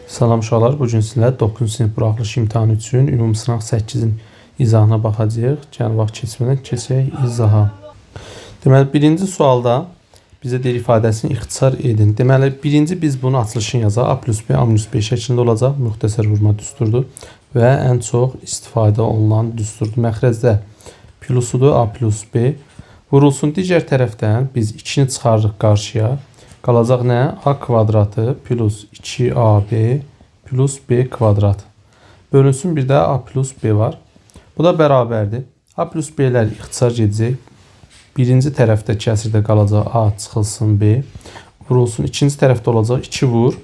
Salam uşaqlar, bu gün sizlə 9-cu sinif buraxılış imtahanı üçün ümumi sınaq 8-in izahına baxacağıq. Gəlin vaxt keçmədən keçək izaha. Deməli, birinci sualda bizə deyir ifadəsini ixtisar edin. Deməli, birinci biz bunu açılışını yazaq. A plus B, A minus B şəklində olacaq. Müxtəsər vurma düsturudur və ən çox istifadə olunan düsturdur. Məxrəcdə plusudur A plus B. Vurulsun digər tərəfdən biz 2-ni çıxarırıq qarşıya. Qalacaq nə? A kvadratı plus 2AB plus B kvadrat. Bölünsün bir də A plus B var. Bu da bərabərdir. A plus B'lər ixtisar edəcək. Birinci tərəfdə kəsirdə qalacaq A çıxılsın B. Vurulsun. İkinci tərəfdə olacaq 2 vur.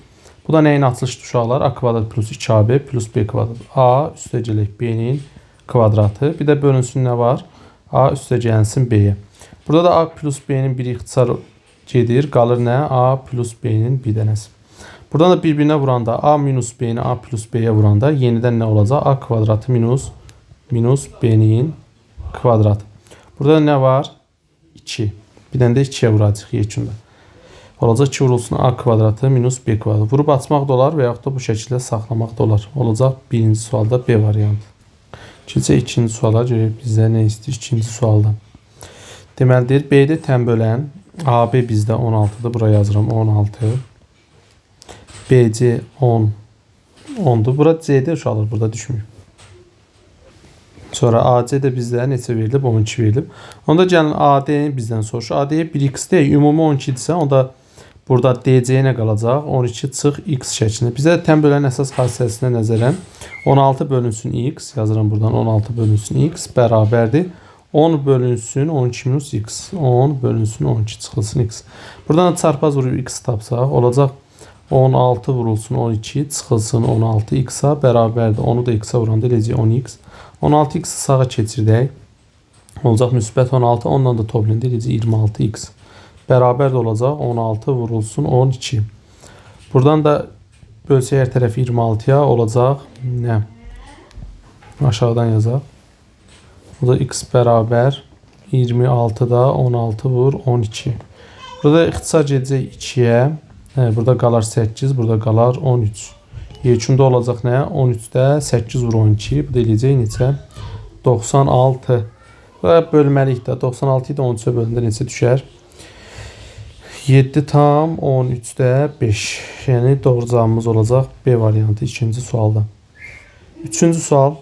Bu da nəyin açılışdır uşaqlar? A kvadrat plus 2AB plus B kvadrat. A üstəgələk B'nin kvadratı. Bir də bölünsün nə var? A üstəgəlsin B'yə. Burada da A plus B'nin biri ixtisar gedir. Qalır nə? A plus B'nin bir dənəsi. Buradan da bir-birinə vuranda A minus B'ni A plus B'yə vuranda yenidən nə olacaq? A kvadratı minus B'nin kvadratı. Burada nə var? 2. Bir dənə də 2'yə vuracaq yekunda. Olacaq 2 vurulsun A kvadratı minus B kvadratı. Vurub atmaq da olar və yaxud da bu şəkildə saxlamaq da olar. Olacaq birinci sualda B variantı. Keçək ikinci suala görək bizdə nə istəyir ikinci sualda. Deməlidir B'də tənbölən AB bizdə 16'dır. Buraya yazıram 16. BC 10'dur. Burada C'də uşaqlar burada düşmür. Sonra AC də bizdə neçə verilib? 12 verilib. Onda gəlin AD-ni bizdən soruşur. AD-yə 1x deyək. Ümumi 12 idisə onda burada DC nə qalacaq? 12 çıx x şəklində. Bizə də tənbölənin əsas xassəsinə nəzərən 16 bölünsün x. Yazıram buradan 16 bölünsün x bərabərdir. 10 bölünsün 12 minus x. 10 bölünsün 12 çıxılsın x. Buradan çarpaz vurub x tapsaq olacaq 16 vurulsun 12 çıxılsın 16 x-a bərabərdir. Onu da x-a vuranda eləcək 10x. 16x sağa keçirdək. Olacaq müsbət 16. Ondan da toplayanda eləcək 26x. Bərabər də olacaq 16 vurulsun 12. Buradan da bölsək hər tərəfi 26'ya olacaq nə? Aşağıdan yazaq. Bu da x bərabər 26'da 16 vur 12. Burada ixtisar edəcək 2'yə. Burada qalar 8, burada qalar 13. Yekunda olacaq nə? 13'də 8 vur 12. Bu da eləyəcək neçə? 96. Və bölməlikdə 96 ilə 13'ə bölündə neçə düşər? 7 tam 13'də 5. Yəni doğru cavabımız olacaq B variantı ikinci sualda. Üçüncü sual.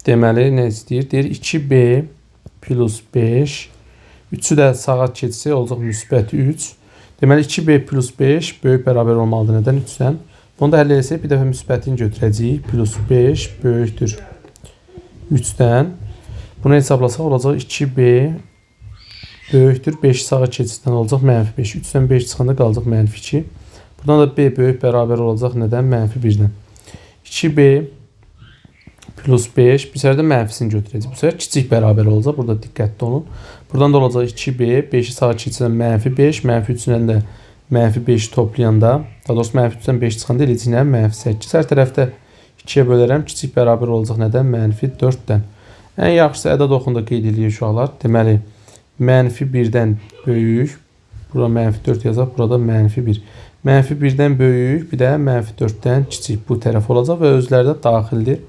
Deməli nə istəyir? Deyir 2B plus 5. 3'ü də sağa keçsə olacaq müsbət 3. Deməli 2B plus 5 böyük bərabər olmalıdır. Nədən 3'dən? Bunu da həll etsək bir dəfə müsbətini götürəcəyik. Plus 5 böyükdür 3'dən. Bunu hesablasaq olacaq 2B böyükdür 5 sağa keçiddən olacaq mənfi 5. 3'dən 5 çıxanda qalacaq mənfi 2. Buradan da B böyük bərabər olacaq nədən? Mənfi 1'dən. 2B plus 5 bir sərdə mənfisini götürəcək. Bu sərdə kiçik bərabər olacaq. Burada diqqətli olun. Buradan da olacaq 2B 5'i sağa keçidən mənfi 5. Mənfi 3'dən də mənfi 5 toplayanda daha doğrusu mənfi 3'dən 5 çıxanda eləcək nə? Mənfi 8. Hər tərəfdə 2'yə bölərəm. Kiçik bərabər olacaq nədən? Mənfi 4'dən. Ən yaxşısı ədəd oxunda qeyd edirik uşaqlar. Deməli mənfi 1'dən böyük. Burada mənfi 4 yazaq. Burada mənfi 1. Mənfi 1'dən böyük. Bir də mənfi 4'dən kiçik bu tərəf olacaq və özləri də daxildir.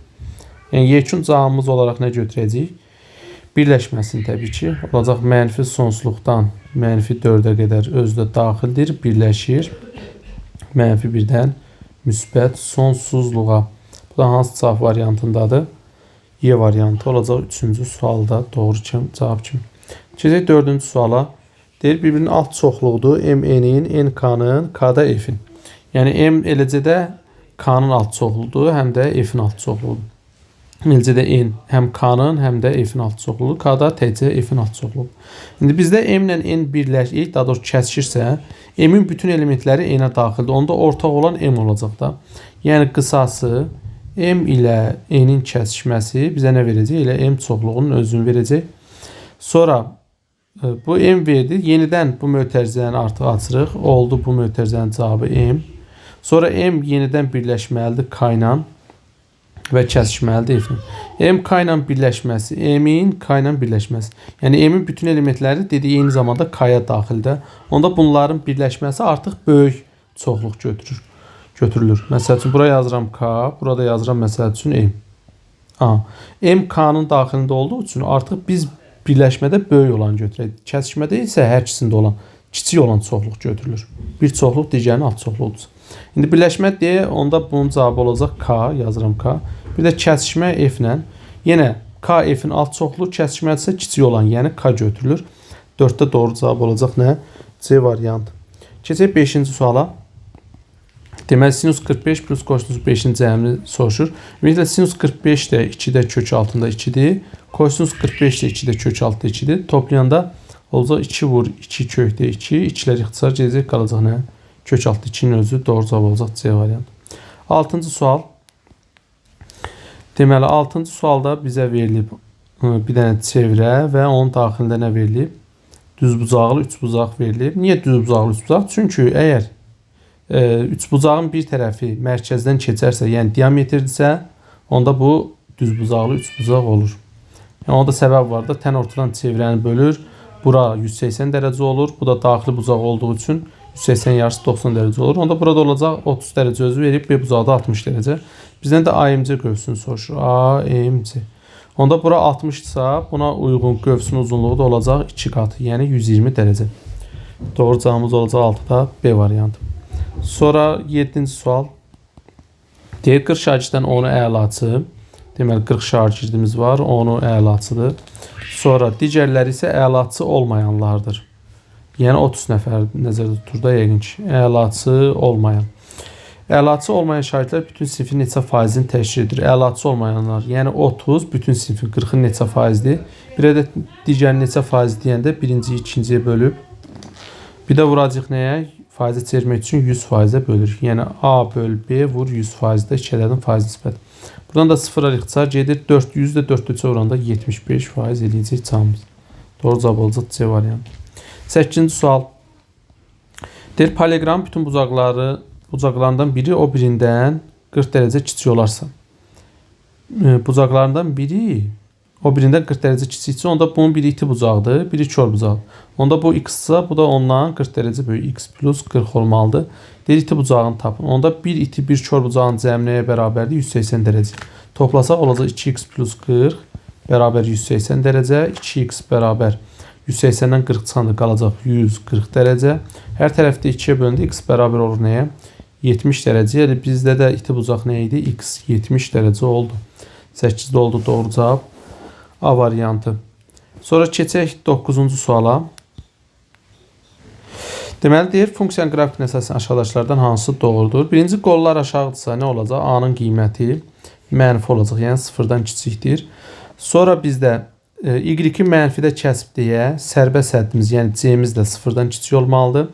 Yəni yekun cavabımız olaraq nə götürəcəyik? Birləşməsini təbii ki. Olacaq mənfi sonsuzluqdan mənfi 4'ə qədər özü də daxildir. Birləşir. Mənfi 1'dən müsbət sonsuzluğa. Bu da hansı cavab variantındadır? Y variantı olacaq 3-cü sualda doğru cavab kimi. Keçək 4-cü suala. Deyir bir-birinin alt çoxluğudur. M-N'in, N-K-nın, K-da F-in. Yəni M eləcə də K-nın alt çoxluğudur, həm də F-in alt çoxluğudur. Eləcə də N həm K-nın, həm də F-in alt çoxluğudur. K-da təcə F-in alt çoxluğudur. İndi bizdə M ilə N birləşir, daha doğrusu kəsişirsə, M-in bütün elementləri N-ə daxildir. Onda ortaq olan M olacaq da. Yəni qısası M ilə N-in kəsişməsi bizə nə verəcək? Elə M çoxluğunun özünü verəcək. Sonra bu M verdi. Yenidən bu mötərizəni artıq açırıq. Oldu bu mötərizənin cavabı M. Sonra M yenidən birləşməlidir K ilə və kəsişməlidir F-in. M K ilə birləşməsi, M-in K ilə birləşməsi. Yəni M-in bütün elementləri dediyi eyni zamanda K-ya daxildir. Onda bunların birləşməsi artıq böyük çoxluq götürür. götürülür. Məsəl üçün buraya yazıram k, burada yazıram məsəl üçün m. M k'nın daxilində olduğu üçün artıq biz birləşmədə böyük olan götürək. Kəsişmədə isə hər ikisində olan kiçik olan çoxluq götürülür. Bir çoxluq digərinin alt çoxluğudur. İndi birləşmə deyə onda bunun cavabı olacaq k, yazıram k. Bir də kəsişmə f ilə. Yenə k f'in alt çoxluğu, kəsişmədirsə kiçik olan, yəni k götürülür. 4-də doğru cavab olacaq nə? C variantı. Keçək 5-ci suala. Deməli, sinus 45 plus kosinus 5-in cəmini soruşur. Ümumiyyətlə, sinus 45 də 2-də kök altında 2-dir. Kosinus 45 də 2-də kök altında 2-dir. Toplayanda olacaq 2 vur 2 kökdə 2. 2-lər ixtisar gedəcək, qalacaq nə? Kök altı 2-nin özü doğru cavab olacaq C variantı. 6-cı sual. Deməli, 6-cı sualda bizə verilib bir dənə çevrə və onun daxilində nə verilib? Düzbucaqlı üçbucaq verilib. Niyə düzbucaqlı üçbucaq? Çünki əgər üçbucağın bir tərəfi mərkəzdən keçərsə, yəni diametrdirsə, onda bu düzbucaqlı üçbucaq olur. Yəni onda səbəb var da, tən ortadan çevrəni bölür. Bura 180 dərəcə olur. Bu da daxili bucaq olduğu üçün 180 yarısı 90 dərəcə olur. Onda burada olacaq 30 dərəcə özü verib, B bucağı da 60 dərəcə. Bizdən də AMC qövsünü soruşur. AMC. Onda bura 60-dırsa, buna uyğun qövsün uzunluğu da olacaq 2 qatı, yəni 120 dərəcə. Doğru cavabımız olacaq 6-da B variantı. Sonra 7-ci sual. Deyir 40 şagirddən 10-u əlaçı. Deməli 40 şagirdimiz var, 10-u əlaçıdır. Sonra digərləri isə əlaçı olmayanlardır. Yəni 30 nəfər nəzərdə tutur da yəqin ki, əlaçı olmayan. Əlaçı olmayan şagirdlər bütün sinfin neçə faizini təşkil edir? Əlaçı olmayanlar, yəni 30 bütün sinfin 40-ın neçə faizdir? Bir də digər neçə faiz deyəndə birinciyi ikinciyə bölüb. Bir də vuracaq nəyə? Faizi çevirmək üçün 100%-ə bölürük. Yəni A böl B vur 100%-də 2 ədədin faiz nisbəti. Buradan da sıfıra ixtisar gedir. 400 də 4-3 oranda 75% eləyəcək cavabımız. Doğru cavab olacaq C variantı. 8-ci sual. Deyir poliqram bütün bucaqlarından biri o birindən 40 dərəcə kiçik olarsa. Bucaqlarından biri o birindən 40 dərəcə kiçiksə, onda bunun biri iti bucaqdır, biri kör bucaq. Onda bu x-sa, bu da ondan 40 dərəcə böyük. X plus 40 olmalıdır. Deyir iti bucağını tapın. Onda bir iti, bir kör bucağın cəmi nəyə bərabərdir? 180 dərəcə. Toplasaq olacaq 2x plus 40 bərabər 180 dərəcə. 2x bərabər 180-dən 40 çıxanda qalacaq 140 dərəcə. Hər tərəfdə 2-yə bölündə x bərabər olur nəyə? 70 dərəcə. Yəni bizdə də iti bucaq nə idi? X 70 dərəcə oldu. 8-də oldu doğru cavab. A variantı. Sonra keçək 9-cu suala. Deməli deyir, funksiyanın qrafikinə əsasən aşağıdakılardan hansı doğrudur? Birinci qollar aşağıdırsa nə olacaq? A-nın qiyməti mənfi olacaq, yəni sıfırdan kiçikdir. Sonra bizdə y-i mənfidə kəsib deyə sərbəst həddimiz, yəni c-miz də sıfırdan kiçik olmalıdır.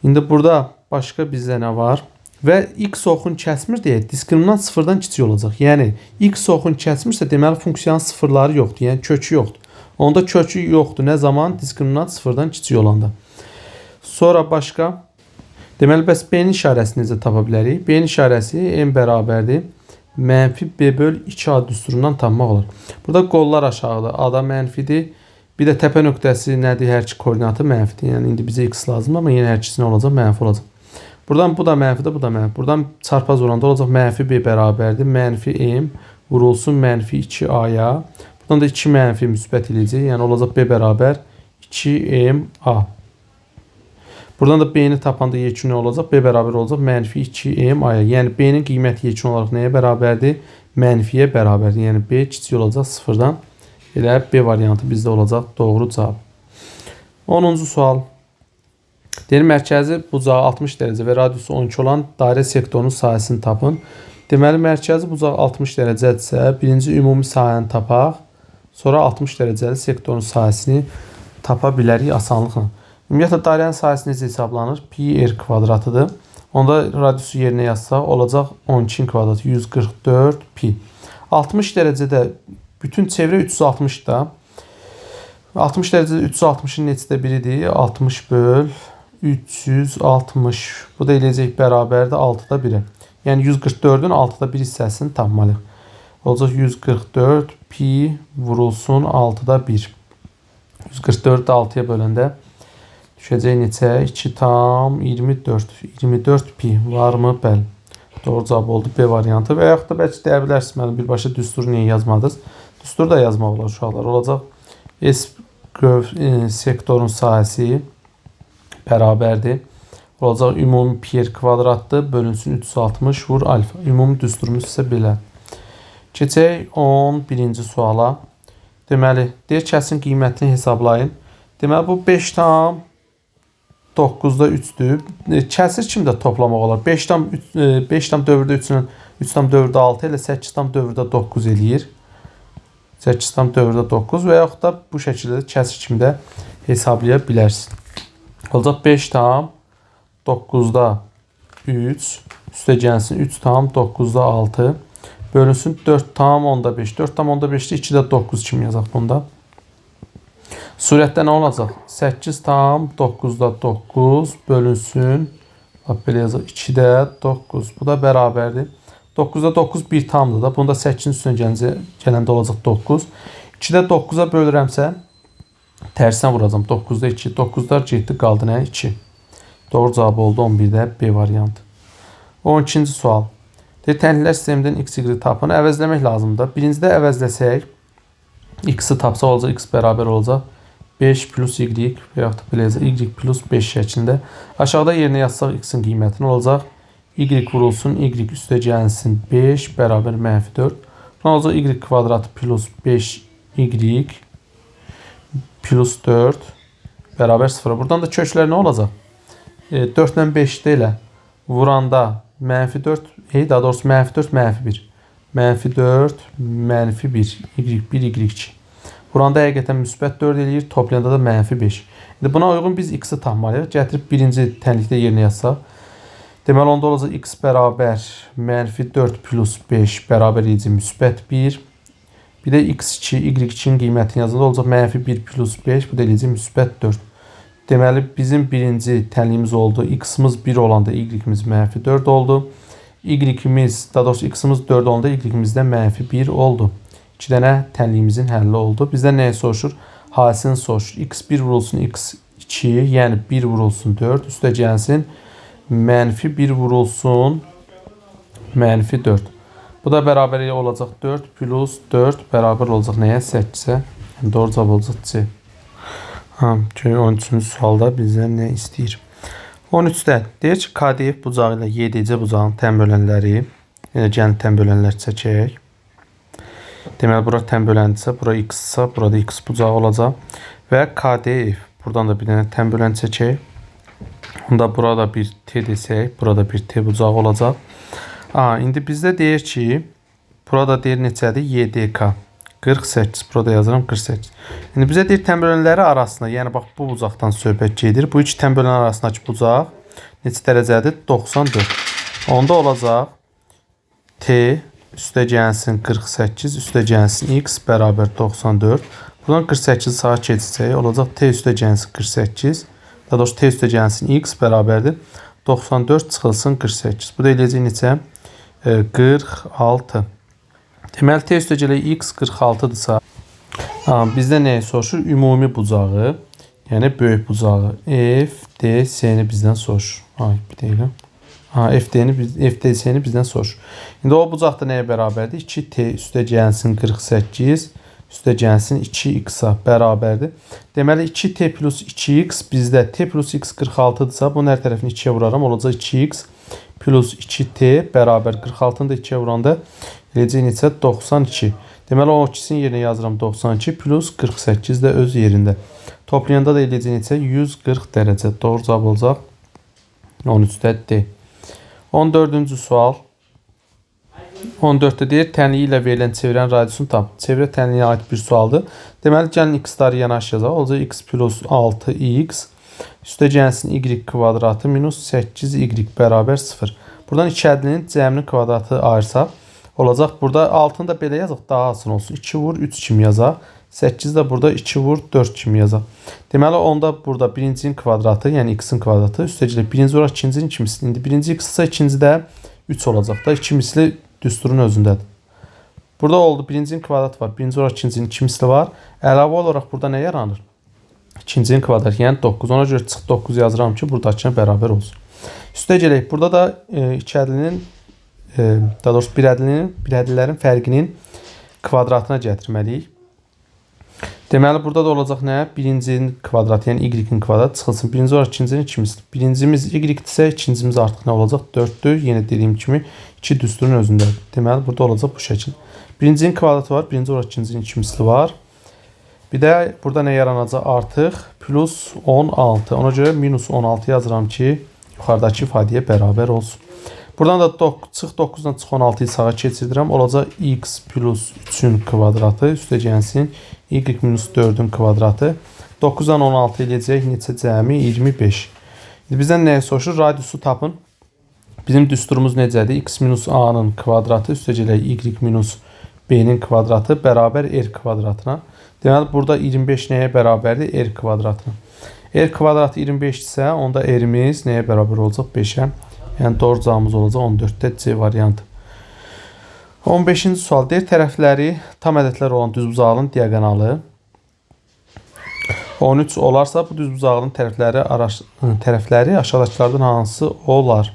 İndi burada başqa bizdə nə var? Və x oxun kəsmir deyə diskriminant sıfırdan kiçik olacaq. Yəni x oxun kəsmirsə deməli funksiyanın sıfırları yoxdur, yəni kökü yoxdur. Onda kökü yoxdur nə zaman? Diskriminant sıfırdan kiçik olanda. Sonra başqa. Deməli bəs b-nin işarəsini necə tapa bilərik? B-nin işarəsi m bərabərdir. Mənfi b böl 2a düsturundan tapmaq olur. Burada qollar aşağıda. A-da mənfidir. Bir də təpə nöqtəsi nədir? Hər iki koordinatı mənfidir. Yəni indi bizə x lazımdır, amma yenə hər ikisi nə olacaq? Mənfi olacaq. Buradan bu da mənfidir, bu da mənfi. Buradan çarpaz oranda olacaq mənfi b bərabərdir. Mənfi m vurulsun mənfi 2a-ya. Buradan da 2 mənfi müsbət eləyəcək. Yəni olacaq b bərabər 2m-a. Buradan da b-ni tapanda yekun olacaq. B bərabər olacaq mənfi 2m-a-ya. Yəni b-nin qiyməti yekun olaraq nəyə bərabərdir? Mənfiyə bərabərdir. Yəni b kiçik olacaq sıfırdan. Elə b variantı bizdə olacaq doğru cavab. 10-cu sual. Deyir, mərkəzi bucağı 60 dərəcə və radiusu 12 olan dairə sektorunun sahəsini tapın. Deməli, mərkəzi bucaq 60 dərəcədirsə, birinci ümumi sahəni tapaq, sonra 60 dərəcəli sektorun sahəsini tapa bilərik asanlıqla. Ümumiyyətlə, dairənin sahəsi necə hesablanır? Pi r kvadratıdır. Onda radiusu yerinə yazsaq, olacaq 12 kvadratı, 144 pi. 60 dərəcədə bütün çevrə 360 da. 60 dərəcədə 360-ın neçədə biridir? 60 böl 360. Bu da eləyəcək bərabərdir 6-da 1-ə. Yəni 144-ün 6-da 1 hissəsini tapmalıyıq. Olacaq 144 pi vurulsun 6-da 1. 144-də 6-ya böləndə Düşəcək neçə? 2 tam 24. 24 pi varmı? Bəli. Doğru cavab oldu B variantı. Və yaxud da bəlkə deyə bilərsiniz, mənim birbaşa düsturu niyə yazmadınız? Düstur da yazmaq olar uşaqlar. Olacaq S sektorun sahəsi bərabərdir. Olacaq ümumi pi r kvadratdır. Bölünsün 360 vur alfa. Ümumi düsturumuz isə belə. Keçək 11-ci suala. Deməli, deyir kəsin qiymətini hesablayın. Deməli, bu 5 tam 9'da 3'dür. Kəsir kimdə toplamaq olar? 5 tam 4'də 3'ün 3 tam 4'də 6 ilə 8 tam 4'də 9 eləyir. 8 tam 4'də 9 və yaxud da bu şəkildə kəsir kimdə hesablaya bilərsin. Olacaq 5 tam 9'da 3 üstə gəlsin 3 tam 9'da 6 bölünsün 4 tam 10'da 5. 4 tam 10'da 5'də 2'də 9 kimi yazaq bunda. Surətdə nə olacaq? 8 tam 9'da 9 bölünsün. Belə yazaq 2'də 9. Bu da bərabərdir. 9'da 9 bir tamdır da. Bunda 8'in üstünə gələndə olacaq 9. 2'də 9'a bölürəmsə tərsinə vuracam. 9'da 2. 9'da getdi qaldı nə? 2. Doğru cavab oldu 11'də B variantı. 12-ci sual. Təhlillər sistemindən x, y tapını əvəzləmək lazımdır. Birincidə əvəzləsək x-i tapsa olacaq, x bərabər olacaq 5 plus y və yaxud da belə yazaq y plus 5 şəklində. Aşağıda yerinə yazsaq x-in qiymətini olacaq. Y vurulsun, y üstə gəlsin 5 bərabər mənfi 4. Buna olacaq y kvadratı plus 5y plus 4 bərabər 0. Buradan da köklər nə olacaq? 4 ilə 5'də ilə vuranda mənfi 4, daha doğrusu mənfi 4, mənfi 1. Mənfi 4, mənfi 1, y1, y2. Vuranda həqiqətən müsbət 4 eləyir, toplayanda da mənfi 5. İndi buna uyğun biz x-i tapmalıyıq. Gətirib birinci tənlikdə yerinə yazsaq. Deməli, onda olacaq x bərabər mənfi 4 plus 5 bərabər edəcək müsbət 1. Bir də x2, y2'nin qiymətini yazanda olacaq mənfi 1 plus 5, bu da eləyəcək müsbət 4. Deməli, bizim birinci tənliyimiz oldu. X-imiz 1 olanda y-imiz mənfi 4 oldu. Y-imiz, daha doğrusu x-imiz 4 olanda y-imiz də mənfi 1 oldu. 2 dənə tənliyimizin həlli oldu. Bizdən nəyə soruşur? Hasini soruşur. x1 vurulsun x2, yəni 1 vurulsun 4. Üstə gəlsin mənfi 1 vurulsun mənfi 4. Bu da bərabər olacaq 4 plus 4 bərabər olacaq nəyə? 8-ə. Yəni doğru cavab olacaq C. 13-cü sualda bizdən nə istəyir? 13-də deyir ki, KDF bucağı ilə YDC bucağının tən bölənləri, gəlin tən bölənlər çəkək. Deməli, bura tən böləndirsə, bura x-sa, burada x bucağı olacaq. Və KDF, buradan da bir dənə tən bölən çəkək. Onda burada bir T desək, burada bir T bucağı olacaq. İndi bizdə deyir ki, burada deyir neçədir? YDK. 48. Burada yazıram 48. İndi bizə deyir tən bölənləri arasında, yəni bax bu bucaqdan söhbət gedir. Bu iki tən bölən arasındakı bucaq neçə dərəcədir? 94. Onda olacaq T üstə gəlsin 48, üstə gəlsin x bərabər 94. Buradan 48 sağa keçsək olacaq T üstə gəlsin 48. Daha doğrusu T üstə gəlsin x bərabərdir 94 çıxılsın 48. Bu da eləyəcək neçə? 46. Deməli, T üstə gələ x 46-dırsa, bizdə nəyə soruşur? Ümumi bucağı, yəni böyük bucağı. FDC-ni bizdən soruşur. Bir deyiləm. FDC-ni bizdən soruşur. İndi o bucaqda nəyə bərabərdir? 2T üstə gəlsin 48, üstə gəlsin 2x-a bərabərdir. Deməli, 2T plus 2x bizdə T plus x 46-dırsa, bunun hər tərəfini 2-yə vuraram. Olacaq 2x plus 2T bərabər 46-nı da 2-yə vuranda eləcək neçə? 92. Deməli, o ikisinin yerinə yazıram 92 plus 48 də öz yerində. Toplayanda da eləcək neçə? 140 dərəcə. Doğru cavab olacaq 13-də D. 14-cü sual. 14-də deyir, tənliyi ilə verilən çevirən radiusunu tap. Çevrə tənliyinə aid bir sualdır. Deməli, gəlin x-ları yanaş yazaq. Olacaq x plus 6x üstə gəlsin y kvadratı minus 8y bərabər 0. Buradan iki ədlinin cəminin kvadratı ayırsaq, olacaq. Burada altını da belə yazaq, daha asan olsun. 2 vur 3 kimi yazaq. 8 də burada 2 vur 4 kimi yazaq. Deməli, onda burada birincinin kvadratı, yəni x-in kvadratı üstə gəlir. Birinci olaraq ikincinin iki misli. İndi birinci x-sə ikinci də 3 olacaq da. 2 misli düsturun özündədir. Burada oldu. Birincinin kvadratı var. Birinci olaraq ikincinin iki misli var. Əlavə olaraq burada nə yaranır? İkincinin kvadratı yəni 9. Ona görə çıx 9 yazıram ki, buradakına bərabər olsun. Üstə gələk. Burada da iki ədlinin daha doğrusu bir ədlilərin fərqinin kvadratına gətirməliyik. Deməli burada da olacaq nə? Birincinin kvadratı, yəni y-in kvadratı çıxılsın. Birinci olaraq ikincinin ikimizdir. Birincimiz y-dirsə, ikincimiz artıq nə olacaq? 4-dür. Yenə dediyim kimi 2 düsturun özündədir. Deməli burada olacaq bu şəkil. Birincinin kvadratı var, birinci olaraq ikincinin ikimizli var. Bir də burada nə yaranacaq? Artıq plus 16. Ona görə minus 16 yazıram ki, yuxarıdakı ifadəyə bərabər olsun. Buradan da çıx 9-dan çıx 16-yı sağa keçirdirəm. Olacaq x plus 3-ün kvadratı üstə gəlsin y minus 4-ün kvadratı. 9-dan 16 eləyəcək neçə cəmi 25. Bizdən nəyə soruşur? Radiusu tapın. Bizim düsturumuz necədir? X minus a-nın kvadratı üstə gələk y minus b-nin kvadratı bərabər r kvadratına. Deməli burada 25 nəyə bərabərdir? R kvadratına. R kvadratı 25 isə onda r-imiz nəyə bərabər olacaq? 5-ə. Yəni doğru cavabımız olacaq 14-də C variantı. 15-ci sual. Deyir tərəfləri tam ədədlər olan düzbucağının diaqonalı 13 olarsa bu düzbucağının tərəfləri aşağıdakılardan hansı olar?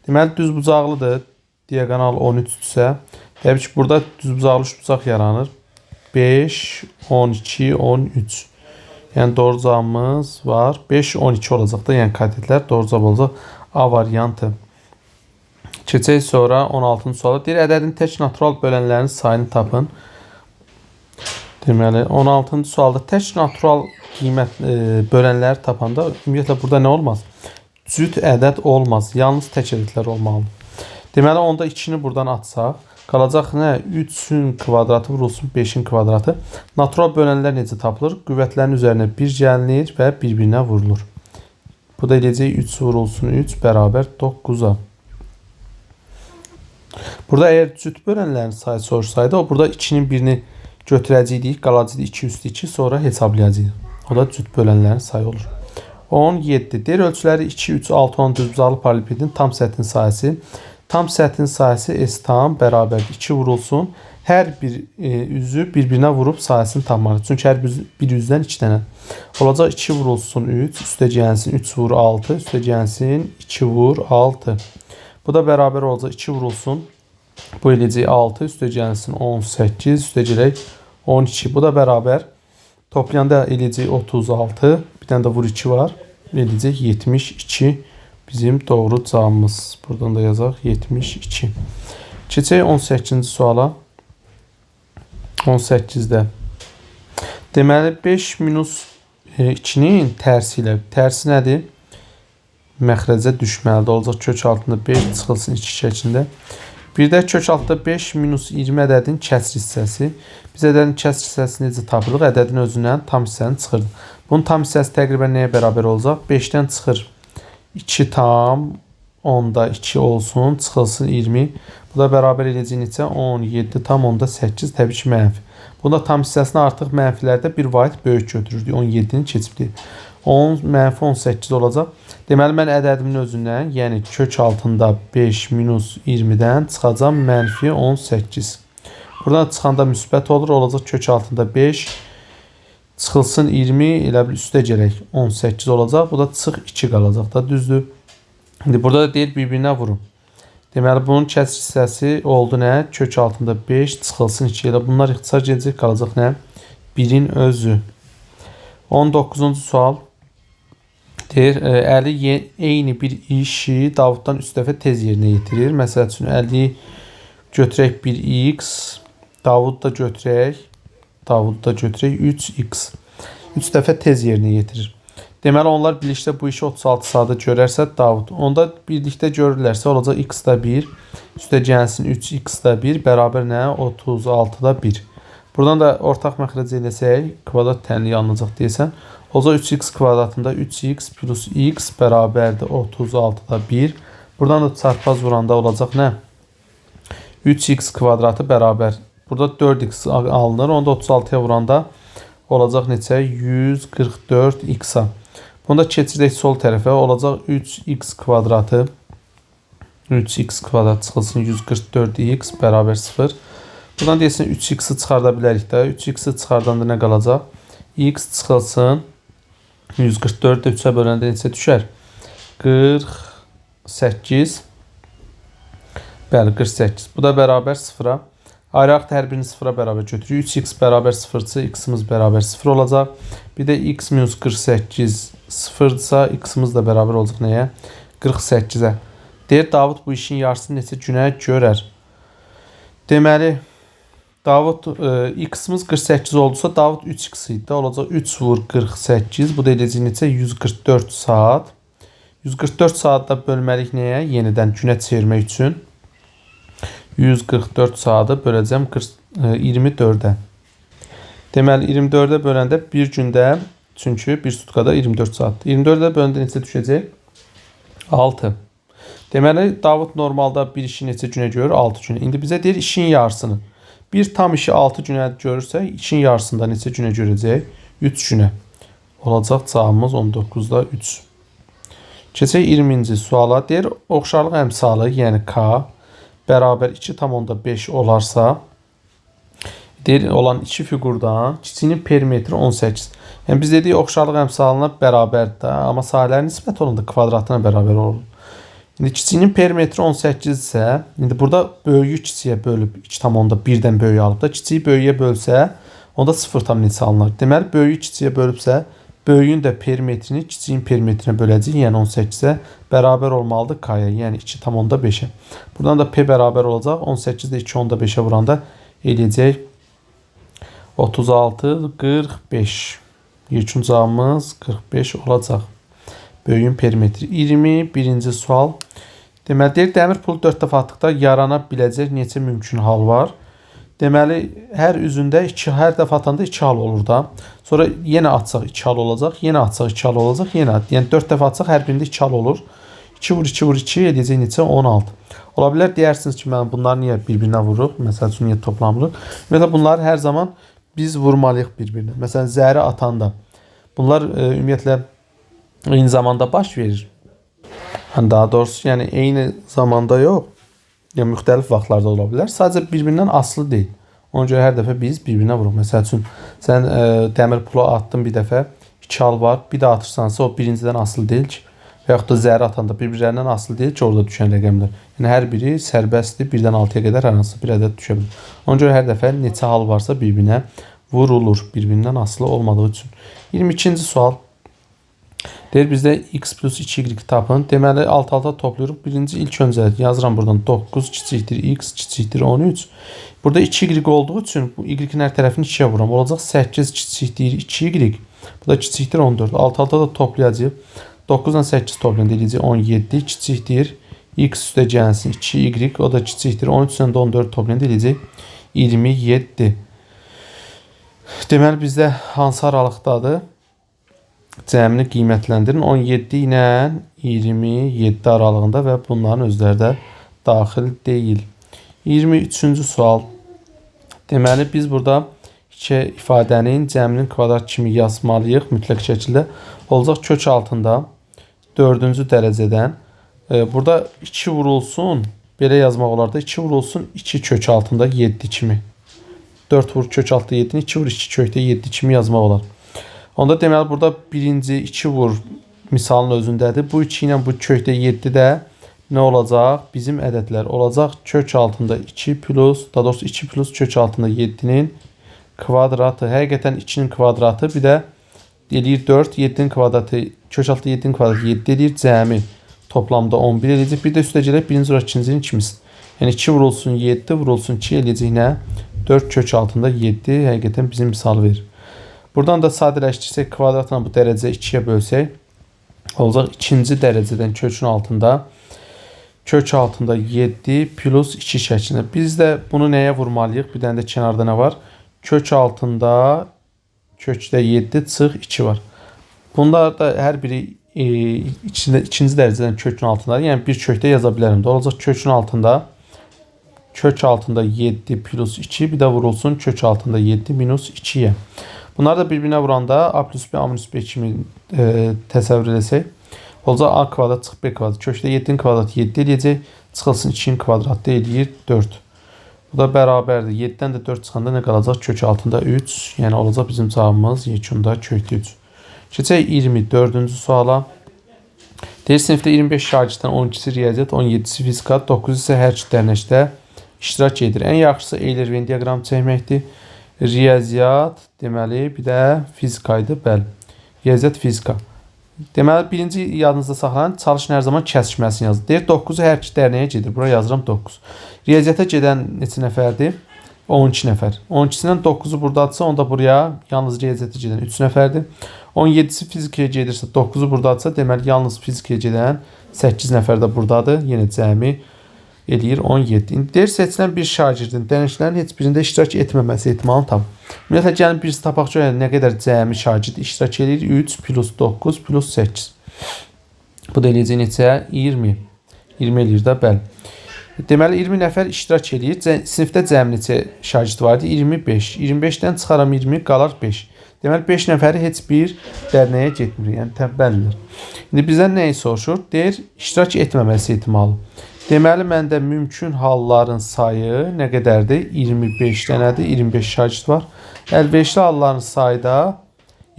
Deməli düzbucaqlıdır. Diaqonal 13-dürsə, təbii ki burada düzbucaqlı üçbucaq yaranır. 5, 12, 13. Yəni doğru cavabımız var. 5, 12 olacaq da. Yəni katetlər doğru cavab olacaq. A variantı. Keçək sonra 16-cı suala. Deyir, ədədin tək natural bölənlərinin sayını tapın. Deməli, 16-cı sualda tək natural qiymət bölənləri tapanda ümumiyyətlə burada nə olmaz? Cüt ədəd olmaz. Yalnız tək ədədlər olmalıdır. Deməli, onda 2-ni buradan atsaq, qalacaq nə? 3-ün kvadratı vurulsun 5-in kvadratı. Natural bölənlər necə tapılır? Qüvvətlərin üzərinə 1 gəlinir və bir-birinə vurulur. Bu da eləyəcək 3 vurulsun 3 bərabər 9-a. Burada əgər cüt bölənlərin sayı sorursaydı, o burada 2-nin birini götürəcəydik, qalacaqdı 2 üstü 2, sonra hesablayacaqdı. O da cüt bölənlərin sayı olur. 17. Deyir, ölçüləri 2, 3, 6 olan düzbucaqlı paralelepipedin tam səthin sayısı. Tam səthin sayısı S tam bərabərdir 2 vurulsun. Hər bir üzü bir-birinə vurub sayısını tapmalıdır. Çünki hər bir üzdən 2 dənə. Olacaq 2 vurulsun 3, üstə gəlsin 3 vur 6, üstə gəlsin 2 vur 6. Bu da bərabər olacaq 2 vurulsun. Bu eləyəcək 6, üstə gəlsin 18, üstə gələk 12. Bu da bərabər. Toplayanda eləyəcək 36. Bir dənə də vur 2 var. Eləyəcək 72. Bizim doğru cavabımız. Buradan da yazaq 72. Keçək 18-ci suala. 18-də. Deməli 5 minus 2-nin tərsi ilə. Tərsi nədir? Məxrəcə düşməlidir. Olacaq kök altında 5 çıxılsın 2 şəklində. Bir də kök altında 5 minus 20 ədədin kəsr hissəsi. Biz ədədin kəsr hissəsini necə tapırıq? Ədədin özündən tam hissəni çıxırdıq. Bunun tam hissəsi təqribən nəyə bərabər olacaq? 5-dən çıxır 2 tam, 10-da 2 olsun, çıxılsın 20. Bu da bərabər eləyəcək neçə? 17 tam, 10-da 8, təbii ki mənfi. Bunda tam hissəsini artıq mənfilərdə bir vahid böyük götürürdük. 17-ni keçibdik. 10 mənfi 18 olacaq. Deməli, mən ədədimin özündən, yəni kök altında 5 minus 20-dən çıxacam mənfi 18. Buradan çıxanda müsbət olur. Olacaq kök altında 5 çıxılsın 20 elə bir üstə gələk 18 olacaq. Bu da çıx 2 qalacaq da, düzdür. İndi burada da deyir bir-birinə vurun. Deməli, bunun kəsr hissəsi oldu nə? Kök altında 5 çıxılsın 2 elə. Bunlar ixtisar gələcək, qalacaq nə? 1-in özü. 19-cu sual. Deyir, Əli eyni bir işi Davuddan 3 dəfə tez yerinə yetirir. Məsəl üçün, Əli götürək 1x, Davud da götürək 3x. 3 dəfə tez yerinə yetirir. Deməli, onlar birlikdə bu işi 36 saata görərsə Davud. Onda birlikdə görürlərsə olacaq x-da 1, üstə gəlsin 3x-da 1, bərabər nə? 36-da 1. Buradan da ortaq məxrəc eləsək, kvadrat tənliyi alınacaq deyəsən. Olacaq 3x kvadratında 3x plus x bərabərdir 36-da 1. Buradan da çarpaz vuranda olacaq nə? 3x kvadratı bərabər. Burada 4x alınır. Onda 36-ya vuranda olacaq neçə? 144x-a. Bunda keçirdək sol tərəfə. Olacaq 3x kvadratı. 3x kvadrat çıxılsın 144x bərabər 0. Buradan deyəsən 3x-i çıxarda bilərik də. 3x-i çıxardanda nə qalacaq? X çıxılsın 144 də 3-ə böləndə neçə düşər? 48. Bəli, 48. Bu da bərabər 0-a. Ayrı-ayrı hər birini 0-a bərabər götürürük. 3x bərabər 0-dırsa x-imiz bərabər 0 olacaq. Bir də x minus 48 0-dırsa x-imiz də bərabər olacaq nəyə? 48-ə. Deyir, Davud bu işin yarısını neçə günə görər? Deməli, Davud x-imiz 48 oldusa, Davud 3x idi. Olacaq 3 vur 48. Bu da edəcək neçə? 144 saat. 144 saatda bölməlik nəyə? Yenidən günə çevirmək üçün 144 saatı böləcəm 24-ə. Deməli, 24-ə böləndə bir gündə, çünki bir sutkada 24 saat. 24-ə böləndə neçə düşəcək? 6. Deməli, Davud normalda bir işi neçə günə görür? 6 günə. İndi bizə deyir işin yarısını. Bir tam işi 6 günə görürsə, işin yarısında neçə günə görəcək? 3 günə. Olacaq cavabımız 19-da 3. Keçək 20-ci suala. Deyir, oxşarlıq əmsalı, yəni K bərabər 2,5 olarsa, deyir, olan iki fiqurdan kiçiyinin perimetri 18. Yəni, biz dedik, oxşarlıq əmsalına bərabərdir, amma sahələrin nisbət olanda kvadratına bərabər olur. İndi kiçiyinin perimetri 18 isə, indi burada böyüyü kiçiyə bölüb 2,1-dən böyüyü alıb da, kiçiyi böyüyə bölsə, onda 0 tam neçə alınır. Deməli, böyüyü kiçiyə bölübsə, böyüyün də perimetrini kiçiyin perimetrinə böləcək, yəni 18-ə bərabər olmalıdır K-ya, yəni 2,5-ə. Buradan da P bərabər olacaq. 18-də 2,5-ə vuranda eləyəcək 36, 45. Yekun cavabımız 45 olacaq. Böyüyün perimetri. 21-ci sual. Deməli, deyir, dəmir pulu 4 dəfə atdıqda yarana biləcək neçə mümkün hal var? Deməli, hər üzündə hər dəfə atanda 2 hal olur da. Sonra yenə atsaq 2 hal olacaq, yenə atsaq 2 hal olacaq, yenə. Yəni 4 dəfə atsaq hər birində 2 hal olur. 2 vur 2 vur 2 edəcək neçə? 16. Ola bilər deyərsiniz ki, mən bunları niyə bir-birinə vururuq? Məsəl üçün niyə toplamırıq? Ümumiyyətlə bunları hər zaman biz vurmalıyıq bir-birinə. Məsələn, zəri atanda. Bunlar ümumiyyətlə eyni zamanda baş verir. Daha doğrusu, yəni eyni zamanda yox. Yəni, müxtəlif vaxtlarda ola bilər. Sadəcə bir-birindən asılı deyil. Ona görə hər dəfə biz bir-birinə vuruq. Məsəl üçün, sən dəmir pulu atdın bir dəfə, 2 hal var, bir də atırsansa o birincidən asılı deyil ki, və yaxud da zəri atanda bir-birlərindən asılı deyil ki, orada düşən rəqəmlər. Yəni, hər biri sərbəstdir, 1-dən 6-ya qədər hər hansı bir ədəd düşə bilir. Ona görə hər dəfə neçə hal varsa bir-birinə vurulur, bir-birindən asılı olmadığı üçün. 22-ci sual. Deyir, bizdə x plus 2y tapın. Deməli, alt-alta toplayırıq. Birinci ilk öncə yazıram buradan 9 kiçikdir x kiçikdir 13. Burada 2y olduğu üçün bu y-in hər tərəfini 2-yə vuram. Olacaq 8 kiçikdir 2y. Bu da kiçikdir 14. Alt-alta da toplayacaq. 9 ilə 8 toplayanda eləyəcək 17 kiçikdir x üstə gəlsin 2y. O da kiçikdir 13 ilə 14 toplayanda eləyəcək 27. Deməli, bizdə hansı aralıqdadır? Cəmini qiymətləndirin 17 ilə 27 aralığında və bunların özləri də daxil deyil. 23-cü sual. Deməli, biz burada iki ifadənin cəminin kvadrat kimi yazmalıyıq mütləq şəkildə. Olacaq kök altında 4-cü dərəcədən. Burada 2 vurulsun, belə yazmaq olar da 2 vurulsun 2 kök altında 7 kimi. 4 vur kök altında 7-ni 2 vur 2 kökdə 7 kimi yazmaq olar. Onda deməli, burada birinci 2 vur misalın özündədir. Bu 2 ilə bu kökdə 7 də nə olacaq? Bizim ədədlər olacaq. Kök altında 2 plus, daha doğrusu 2 plus kök altında 7-nin kvadratı. Həqiqətən 2-nin kvadratı, bir də eləyir 4, 7-nin kvadratı, kök altında 7-nin kvadratı 7 eləyir. Cəmi toplamda 11 eləyəcək. Bir də üstə gələk 1-ci vura 2-cinin ikimiz. Yəni 2 vurulsun 7, vurulsun 2 eləyəcək nə? 4 kök altında 7 həqiqətən bizim misal verir. Buradan da sadələşdirsək, kvadratla bu dərəcə 2-yə bölsək, olacaq ikinci dərəcədən kökün altında, kök altında 7 plus 2 şəklində. Biz də bunu nəyə vurmalıyıq? Bir dənə də kənarda nə var? Kök altında, kökdə 7 çıx 2 var. Bunlar da hər biri ikinci dərəcədən kökün altında, yəni bir kökdə yaza bilərəm də. Olacaq kökün altında, kök altında 7 plus 2, bir də vurulsun kök altında 7 minus 2-yə. Bunları da bir-birinə vuranda a plus b, a minus b kimi təsəvvür edəsək, olacaq a kvadrat çıx b kvadrat. Kökdə 7-nin kvadratı 7 eləyəcək, çıxılsın 2-nin kvadratı eləyir 4. Bu da bərabərdir. 7-dən də 4 çıxanda nə qalacaq? Kök altında 3, yəni olacaq bizim cavabımız yekunda kökdə 3. Keçək 24-cü suala. Deyir, sinifdə 25 şagirddən 12-si riyaziyyat, 17-si fizika, 9 isə hər iki dərnəkdə iştirak edir. Ən yaxşısı Eyler-Venn diaqram çəkməkdir. Riyaziyyat, deməli, bir də fizika idi. Bəli, riyaziyyat, fizika. Deməli, birinci yadınızda saxlayın, çalışın hər zaman kəsişməsini yazın. Deyir, 9-u hər iki dərnəyə gedir. Bura yazıram 9. Riyaziyyata gedən neçə nəfərdir? 12 nəfər. 12-sindən 9-u buradadırsa, onda buraya yalnız riyaziyyata gedən 3 nəfərdir. 17-si fizikaya gedirsə, 9-u buradadırsa, deməli, yalnız fizikaya gedən 8 nəfər də buradadır. Yenə cəmi eləyir 17. İndi deyir, seçilən bir şagirdin dərnəklərin heç birində iştirak etməməsi ehtimalını tapın. Ümumiyyətlə, gəlin birisi tapaq ki, nə qədər cəmi şagird iştirak edir? 3 plus 9 plus 8. Bu da eləyəcək neçə? 20. 20 eləyir də, bəli. Deməli, 20 nəfər iştirak edir. Sinifdə cəmi neçə şagird vardı? 25. 25-dən çıxaram 20, qalar 5. Deməli, 5 nəfəri heç bir dərnəyə getmir. Yəni, təbbəldir. İndi bizdən nəyi soruşur? Deyir, iştirak etməməsi ehtimalı. Deməli, məndə mümkün halların sayı nə qədərdir? 25 dənədir. 25 şagird var. Əlverişli halların sayı da,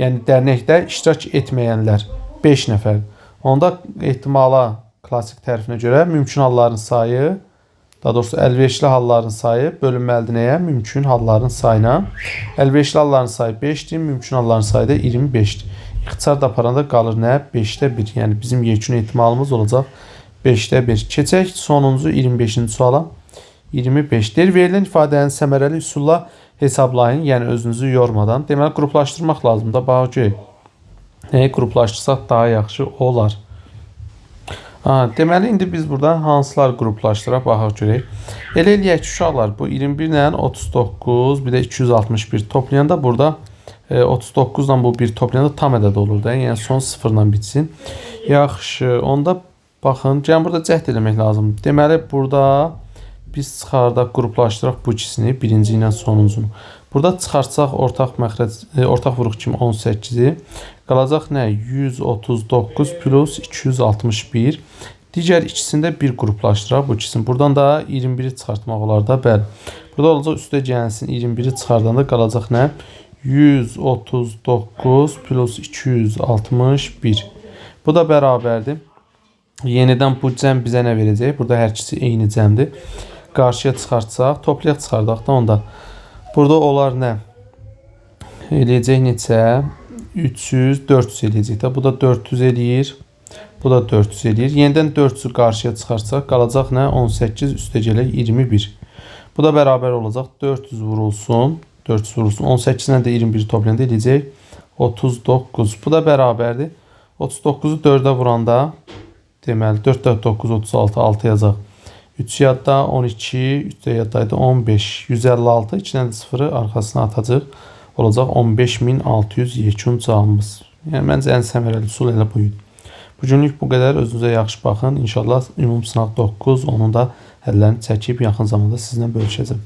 yəni dərnəkdə iştirak etməyənlər 5 nəfər. Onda ehtimala klassik tərifinə görə mümkün halların sayı, daha doğrusu əlverişli halların sayı bölünməlidir nəyə? Mümkün halların sayına. Əlverişli halların sayı 5-dir, mümkün halların sayı da 25-dir. İxtisar da aparanda qalır nə? 5-də 1. Yəni bizim yekun ehtimalımız olacaq 5-də 1. Keçək sonuncu 25-ci suala. 25. Deyir, verilən ifadənin səmərəli üsulla hesablayın, yəni özünüzü yormadan. Deməli, qruplaşdırmaq lazımdır. Bax ki, nəyi qruplaşdırsaq daha yaxşı olar. Deməli, indi biz burada hansılar qruplaşdıraq, baxaq görək. Elə eləyək ki, uşaqlar, bu 21 ilə 39, bir də 261 toplayanda burada 39 ilə bu 1 toplayanda tam ədəd olur da. Yəni, son 0 ilə bitsin. Yaxşı, onda baxın, gəlin burada cəhd eləmək lazımdır. Deməli, burada biz çıxardaq, qruplaşdıraq bu ikisini, birinci ilə sonuncunu. Burada çıxarsaq ortaq vuruq kimi 18-i. Qalacaq nə? 139 plus 261. Digər ikisində bir qruplaşdıraq bu ikisini. Buradan da 21-i çıxartmaq olar da. Bəli. Burada olacaq üstə gəlsin 21-i çıxardanda qalacaq nə? 139 plus 261. Bu da bərabərdir. Yenidən bu cəm bizə nə verəcək? Burada hər ikisi eyni cəmdir. Qarşıya çıxartsaq, toplayaq çıxardaq da onda. Burada olar nə? Eləyəcək neçə? 300, 400 eləyəcək də. Bu da 400 eləyir. Bu da 400 eləyir. Yenidən 400-ü qarşıya çıxartsaq, qalacaq nə? 18 üstə gələk 21. Bu da bərabər olacaq. 400 vurulsun. 400 vurulsun. 18-dən də 21 toplayanda eləyəcək 39. Bu da bərabərdir. 39-u 4-ə vuranda, deməli 4 4 9 36 6 yazaq. 3 yadda 12, 3 də yaddaydı 15, 156, 2-dən də 0-ı arxasına atacaq. Olacaq 15600 yekun cavabımız. Yəni məncə ən səmərəli üsul elə bu idi. Bugünlük bu qədər. Özünüzə yaxşı baxın. İnşallah ümumi sınaq 9, onun da həllərini çəkib yaxın zamanda sizinlə bölüşəcəm.